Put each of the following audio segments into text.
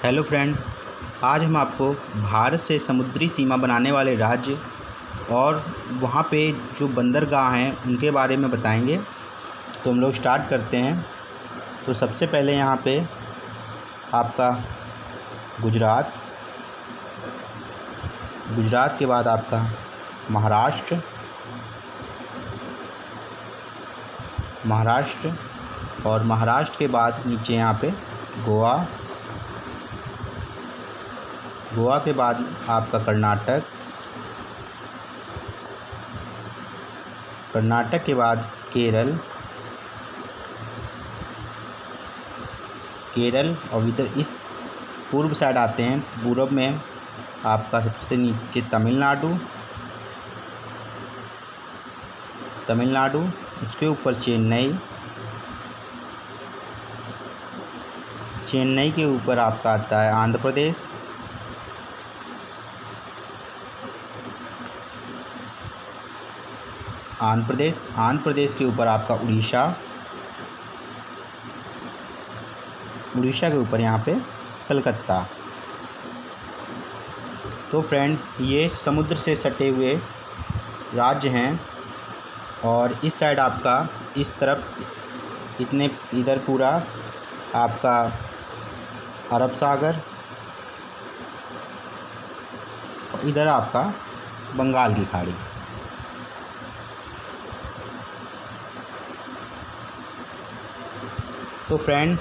Hello friend, आज हम आपको भारत से समुद्री सीमा बनाने वाले राज्य और वहाँ पे जो बंदरगाह हैं उनके बारे में बताएंगे। तो हम लोग स्टार्ट करते हैं। तो सबसे पहले यहाँ पे आपका गुजरात के बाद आपका महाराष्ट्र और महाराष्ट्र के बाद नीचे यहाँ पे गोवा के बाद आपका कर्नाटक के बाद केरल और इधर इस पूर्व साइड आते हैं। पूर्व में आपका सबसे नीचे तमिलनाडु, उसके ऊपर चेन्नई के ऊपर आपका आता है आंध्र प्रदेश के ऊपर आपका उड़ीसा के ऊपर यहाँ पे कलकत्ता। तो फ्रेंड, ये समुद्र से सटे हुए राज्य हैं और इस साइड आपका इस तरफ इधर पूरा आपका अरब सागर और इधर आपका बंगाल की खाड़ी। तो फ्रेंड,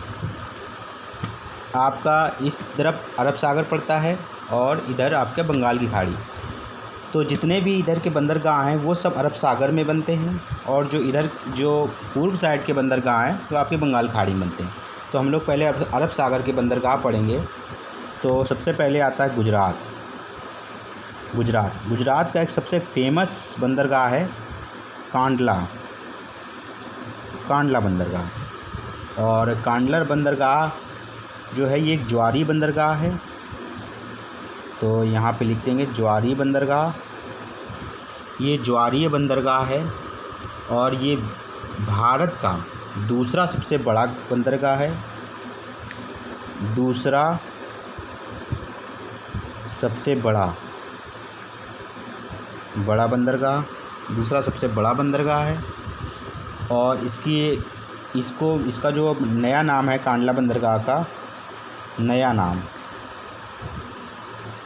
आपका इस तरफ अरब सागर पड़ता है और इधर आपके बंगाल की खाड़ी। तो जितने भी इधर के बंदरगाह हैं वो सब अरब सागर में बनते हैं और जो पूर्व साइड के बंदरगाह हैं तो आपके बंगाल खाड़ी में बनते हैं। तो हम लोग पहले अरब सागर के बंदरगाह पढ़ेंगे। तो सबसे पहले आता है गुजरात का एक सबसे फेमस बंदरगाह है कांडला बंदरगाह। और कांडला बंदरगाह जो है ये एक ज्वारी बंदरगाह है। तो यहाँ पे लिख देंगे ज्वारी बंदरगाह। ये ज्वारीय बंदरगाह है और ये भारत का दूसरा सबसे बड़ा बंदरगाह है। दूसरा सबसे बड़ा बंदरगाह है। और इसका जो नया नाम है कांडला बंदरगाह का नया नाम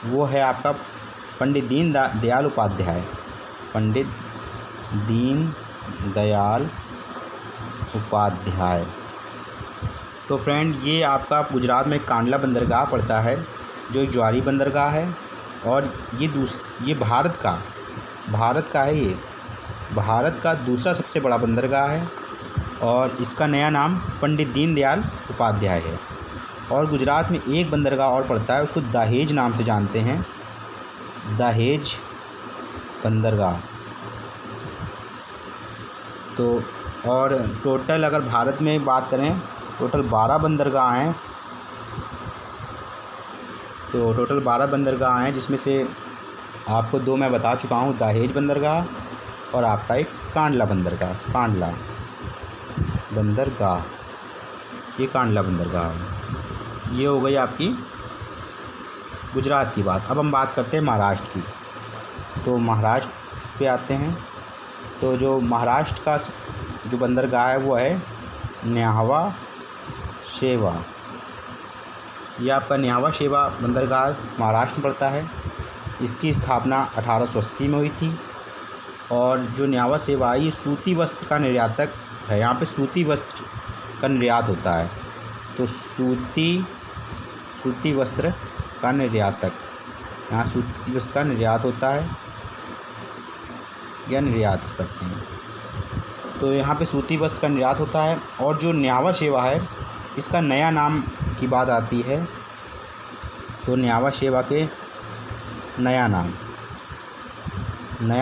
वो है आपका पंडित दीनदयाल उपाध्याय। तो फ्रेंड, ये आपका गुजरात में कांडला बंदरगाह पड़ता है जो एक ज्वारी बंदरगाह है और ये भारत का दूसरा सबसे बड़ा बंदरगाह है और इसका नया नाम पंडित दीनदयाल उपाध्याय है। और गुजरात में एक बंदरगाह और पड़ता है, उसको दहेज नाम से जानते हैं, दहेज बंदरगाह। तो और टोटल अगर भारत में बात करें टोटल 12 बंदरगाह हैं। तो टोटल 12 बंदरगाह हैं जिसमें से आपको 2 मैं बता चुका हूँ, दहेज बंदरगाह और आपका एक कांडला बंदरगाह। ये कांडला बंदरगाह है। ये हो गई आपकी गुजरात की बात। अब हम बात करते हैं महाराष्ट्र की। तो महाराष्ट्र पे आते हैं। तो जो महाराष्ट्र का जो बंदरगाह है वो है न्हावा शेवा। ये आपका न्हावा शेवा बंदरगाह महाराष्ट्र में पड़ता है। इसकी स्थापना 1880 में हुई थी। और जो न्हावा शेवा ये सूती वस्त्र का निर्यातक है। यहाँ पे सूती वस्त्र का निर्यात होता है। तो सूती वस्त्र का निर्यातक, यहाँ सूती वस्त्र का निर्यात होता है या निर्यात करते हैं। तो यहाँ पे सूती वस्त्र का निर्यात होता है। और जो न्हावा शेवा है इसका नया नाम की बात आती है। तो न्हावा शेवा के नया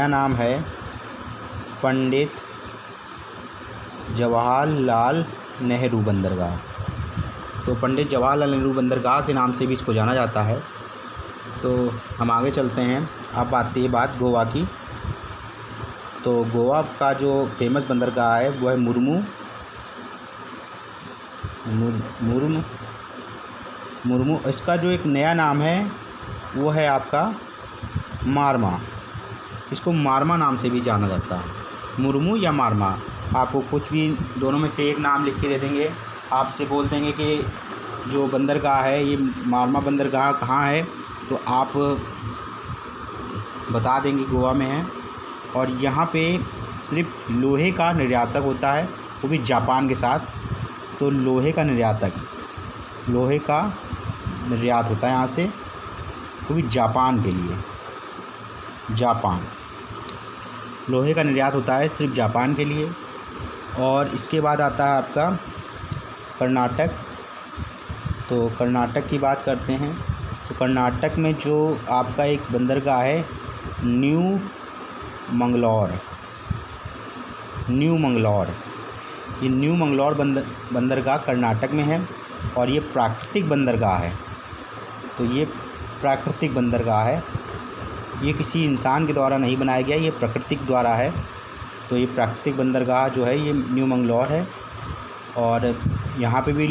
नाम है पंडित जवाहरलाल नेहरू बंदरगाह। तो पंडित जवाहरलाल नेहरू बंदरगाह के नाम से भी इसको जाना जाता है। तो हम आगे चलते हैं। अब आती है बात गोवा की। तो गोवा का जो फेमस बंदरगाह है वो है मुर्मू। इसका जो एक नया नाम है वो है आपका मारमा। इसको मारमा नाम से भी जाना जाता है, मुर्मू या मारमा। आपको कुछ भी दोनों में से एक नाम लिख के दे देंगे, आपसे बोल देंगे कि जो बंदरगाह है ये मारमा बंदरगाह कहाँ है, तो आप बता देंगे गोवा में है। और यहाँ पे सिर्फ लोहे का निर्यातक होता है, वो भी जापान के साथ। तो लोहे का निर्यात होता है यहाँ से, वो भी जापान के लिए। जापान लोहे का निर्यात होता है सिर्फ जापान के लिए। और इसके बाद आता है आपका कर्नाटक। तो कर्नाटक की बात करते हैं, तो कर्नाटक में जो आपका एक बंदरगाह है न्यू मंगलौर। ये न्यू मंगलौर बंदरगाह कर्नाटक में है और ये प्राकृतिक बंदरगाह है। तो ये प्राकृतिक बंदरगाह है, ये किसी इंसान के द्वारा नहीं बनाया गया, ये प्राकृतिक द्वारा है। तो ये प्राकृतिक बंदरगाह जो है ये न्यू मंगलौर है। और यहाँ पे भी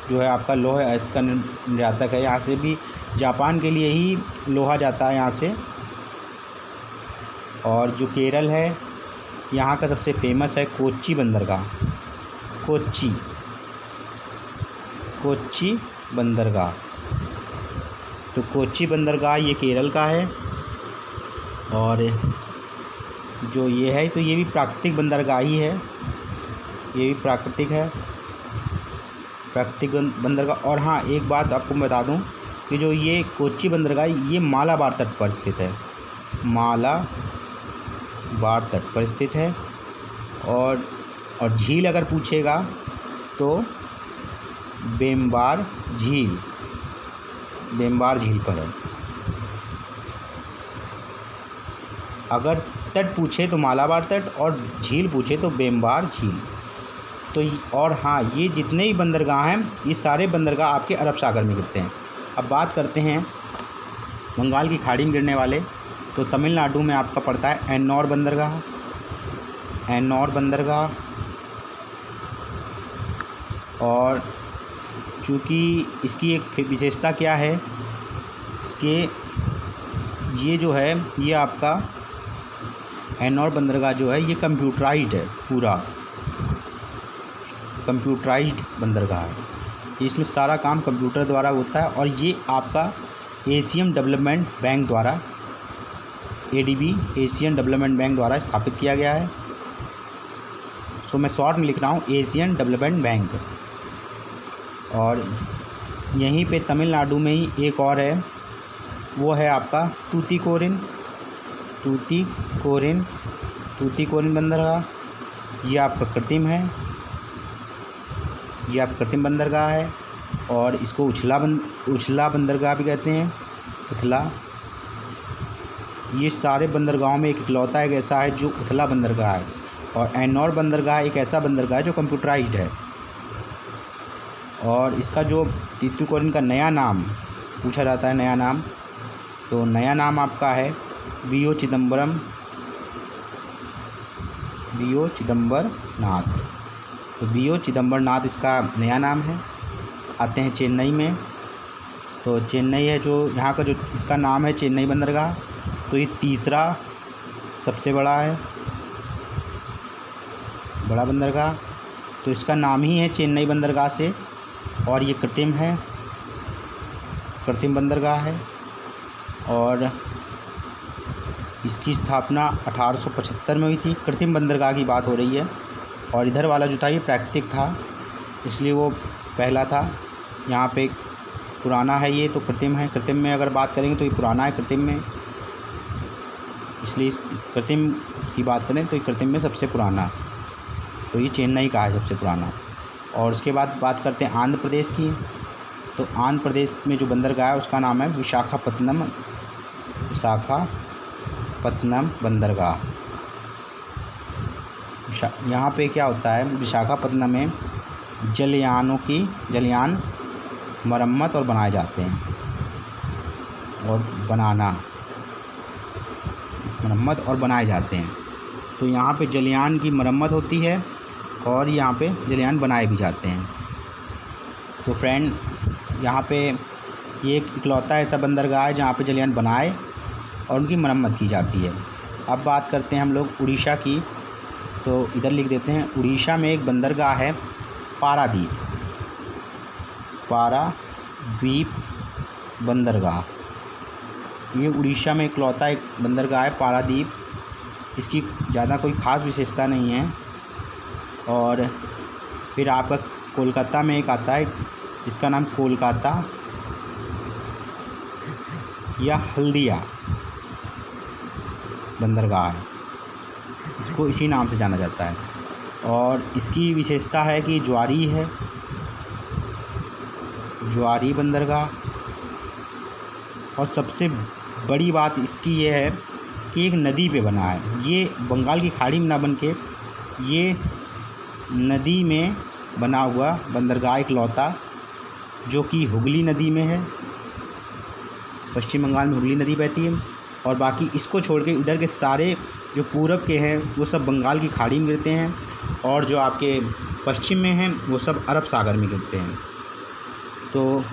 जो है आपका लोहा इसका निर्यातक है, यहाँ से भी जापान के लिए ही लोहा जाता है यहाँ से। और जो केरल है, यहाँ का सबसे फेमस है कोच्चि बंदरगाह। कोच्चि बंदरगाह, तो कोच्चि बंदरगाह ये केरल का है। और जो ये है तो ये भी प्राकृतिक बंदरगाह ही है, ये भी प्राकृतिक है, प्राकृतिक बंदरगाह। और हाँ, एक बात आपको मैं बता दूं कि जो ये कोच्चि बंदरगाह ये मालाबार तट पर स्थित है, मालाबार तट पर स्थित है। और झील अगर पूछेगा तो बेम्बार झील पर है। अगर तट पूछे तो मालाबार तट और झील पूछे तो बेम्बार झील। तो और हाँ, ये जितने भी बंदरगाह हैं ये सारे बंदरगाह आपके अरब सागर में गिरते हैं। अब बात करते हैं बंगाल की खाड़ी में गिरने वाले, तो तमिलनाडु में आपका पड़ता है एन्नौर बंदरगाह। और चूँकि इसकी एक विशेषता क्या है कि ये जो है ये आपका एन्नौर बंदरगाह जो है ये कंप्यूटराइज्ड है, पूरा कंप्यूटराइज्ड बंदरगाह है। इसमें सारा काम कंप्यूटर द्वारा होता है। और ये आपका एशियन डेवलपमेंट बैंक द्वारा, ADB एशियन डेवलपमेंट बैंक द्वारा स्थापित किया गया है। सो मैं शॉर्ट में लिख रहा हूँ एशियन डेवलपमेंट बैंक। और यहीं पे तमिलनाडु में ही एक और है, वो है आपका तूतीकोरिन बंदरगाह। ये आपका कृत्रिम है, ये आपका कृत्रिम बंदरगाह है। और इसको उछला बंदरगाह भी कहते हैं, उथला। ये सारे बंदरगाहों में एक इकलौता एक ऐसा है जो उथला बंदरगाह है। और एन्नौर बंदरगाह एक ऐसा बंदरगाह है जो कंप्यूटराइज्ड है। और इसका जो तूतीकोरिन का नया नाम पूछा जाता है, नया नाम, तो नया नाम आपका है B.O. चिदम्बरनाथ। तो B.O. चिदम्बरनाथ इसका नया नाम है। आते हैं चेन्नई में, तो चेन्नई है जो यहाँ का जो इसका नाम है चेन्नई बंदरगाह। तो ये तीसरा सबसे बड़ा है, बड़ा बंदरगाह। तो इसका नाम ही है चेन्नई बंदरगाह से। और ये कृत्रिम है, कृत्रिम बंदरगाह है। और इसकी स्थापना 1875 में हुई थी। कृत्रिम बंदरगाह की बात हो रही है। और इधर वाला जो था ये प्राकृतिक था, इसलिए वो पहला था। यहाँ पे पुराना है ये, तो कृत्रिम है। कृत्रिम में अगर बात करेंगे तो ये पुराना है कृत्रिम में, इसलिए कृत्रिम की बात करें तो ये कृत्रिम में सबसे पुराना, तो ये चेन्नई का है सबसे पुराना। और उसके बाद बात करते हैं आंध्र प्रदेश की। तो आंध्र प्रदेश में जो बंदरगाह है उसका नाम है विशाखापत्तनम बंदरगाह। यहाँ पे क्या होता है, विशाखापत्तनम में जलयान मरम्मत और बनाए जाते हैं, और मरम्मत और बनाए जाते हैं। तो यहाँ पे जलयान की मरम्मत होती है और यहाँ पे जलयान बनाए भी जाते हैं। तो फ्रेंड, यहाँ पे ये एक इकलौता ऐसा बंदरगाह है जहाँ पे जलयान बनाए और उनकी मरम्मत की जाती है। अब बात करते हैं हम लोग उड़ीसा की, तो इधर लिख देते हैं उड़ीसा में एक बंदरगाह है पारादीप बंदरगाह। ये उड़ीसा में इकलौता एक बंदरगाह है पारादीप। इसकी ज़्यादा कोई ख़ास विशेषता नहीं है। और फिर आपका कोलकाता में एक आता है, इसका नाम कोलकाता या हल्दिया बंदरगाह है, इसको इसी नाम से जाना जाता है। और इसकी विशेषता है कि ज्वारी है, ज्वारी बंदरगाह। और सबसे बड़ी बात इसकी ये है कि एक नदी पे बना है। ये बंगाल की खाड़ी में ना बन के ये नदी में बना हुआ बंदरगाह इकलौता, जो कि हुगली नदी में है। पश्चिम बंगाल में हुगली नदी बहती है और बाकी इसको छोड़ के इधर के सारे जो पूरब के हैं वो सब बंगाल की खाड़ी में गिरते हैं और जो आपके पश्चिम में हैं वो सब अरब सागर में गिरते हैं। तो